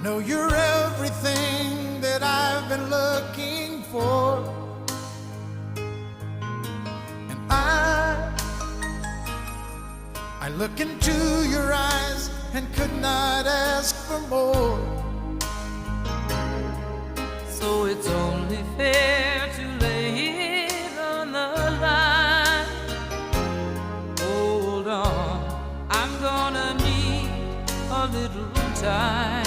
know you're everything that I've been looking for, and I look into your eyes and could not ask for more. So it's only fair to lay it on the line. Hold on, I'm gonna need a little time.